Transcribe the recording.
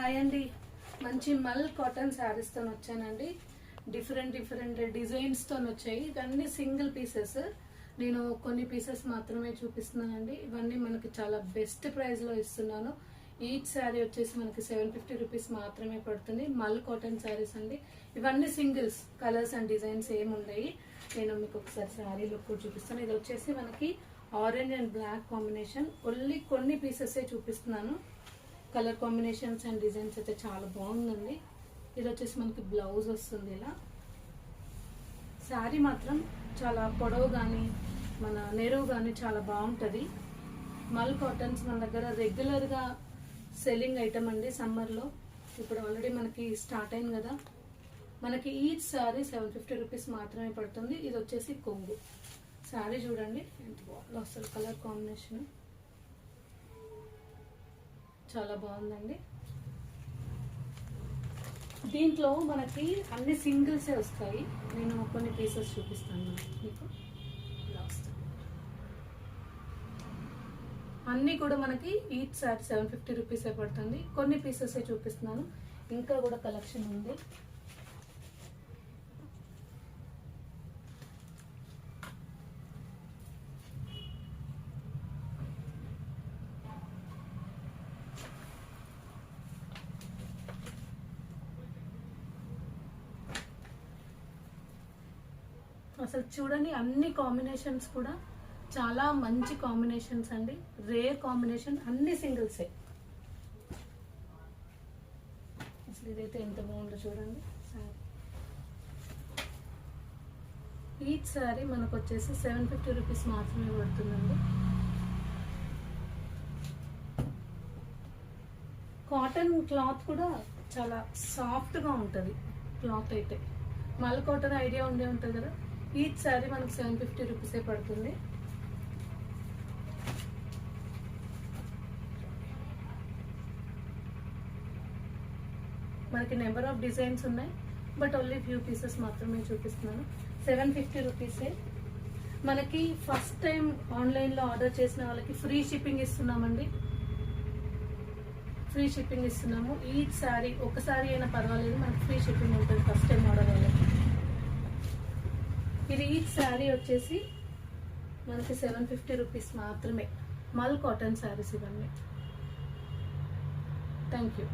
Hi అండి, మంచి మల్ కాటన్ శారీస్తో వచ్చానండి. డిఫరెంట్ డిజైన్స్తో వచ్చాయి. ఇవన్నీ సింగిల్ పీసెస్. నేను కొన్ని పీసెస్ మాత్రమే చూపిస్తున్నానండి. ఇవన్నీ మనకి చాలా బెస్ట్ ప్రైస్లో ఇస్తున్నాను. ఈచ్ శారీ వచ్చేసి మనకి 750 రూపీస్ మాత్రమే పడుతుంది. మల్ కాటన్ శారీస్ అండి. ఇవన్నీ సింగిల్స్, కలర్స్ అండ్ డిజైన్స్ ఏమి ఉన్నాయి. నేను మీకు ఒకసారి శారీ లుక్ కూడా చూపిస్తాను. ఇది వచ్చేసి మనకి orange and black combination. Only కొన్ని పీసెసే చూపిస్తున్నాను. కలర్ కాంబినేషన్స్ అండ్ డిజైన్స్ అయితే చాలా బాగుందండి. ఇది వచ్చేసి మనకి బ్లౌజ్ వస్తుంది. ఇలా శారీ మాత్రం చాలా పొడవు కానీ మన నెరువు కానీ చాలా బాగుంటుంది. మల్ కాటన్స్ మన దగ్గర రెగ్యులర్గా సెల్లింగ్ ఐటమ్ అండి. సమ్మర్లో ఇప్పుడు ఆల్రెడీ మనకి స్టార్ట్ అయింది కదా. మనకి ఈచ్ శారీ 750 రూపీస్ మాత్రమే పడుతుంది. ఇది వచ్చేసి కొంగు. శారీ చూడండి ఎంత బాగుందో అసలు. కలర్ కాంబినేషన్ చాలా బాగుందండి. దీంట్లో మనకి అన్ని సింగిల్సే వస్తాయి. నేను కొన్ని పీసెస్ చూపిస్తాను మీకు. అన్నీ కూడా మనకి ఈచ్ శారీ 750 రూపీసే పడుతుంది. కొన్ని పీసెసే చూపిస్తున్నాను. ఇంకా కూడా కలెక్షన్ ఉంది. అసలు చూడండి, అన్ని కాంబినేషన్స్ కూడా చాలా మంచి కాంబినేషన్స్ అండి. రేర్ కాంబినేషన్, అన్ని సింగిల్సే. అసలు ఇదైతే ఎంత బాగుందో చూడండి. ఈచ్ శారీ మనకు వచ్చేసి 750 రూపీస్ మాత్రమే పడుతుందండి. కాటన్ క్లాత్ కూడా చాలా సాఫ్ట్గా ఉంటుంది. క్లాత్ అయితే మల్ కాటన్ ఐడియా ఉండే ఉంటుంది కదా. ఈచ్ శారీ మనకు 750 రూపీసే పడుతుంది. మనకి నెంబర్ ఆఫ్ డిజైన్స్ ఉన్నాయి, బట్ ఓన్లీ ఫ్యూ పీసెస్ మాత్రమే చూపిస్తున్నాను. 750 రూపీసే. మనకి ఫస్ట్ టైం ఆన్లైన్లో ఆర్డర్ చేసిన వాళ్ళకి ఫ్రీ షిప్పింగ్ ఇస్తున్నామండి. ఫ్రీ షిప్పింగ్ ఇస్తున్నాము. ఈచ్ శారీ ఒకసారి అయినా పర్వాలేదు, మనకి ఫ్రీ షిప్పింగ్ ఉంటుంది ఫస్ట్ టైం ఆర్డర్ వాళ్ళకి. ఇది ఈచ్ శారీ వచ్చేసి మనకి 750 రూపీస్ మాత్రమే. మల్ కాటన్ శారీస్ ఇవన్నీ. Thank you.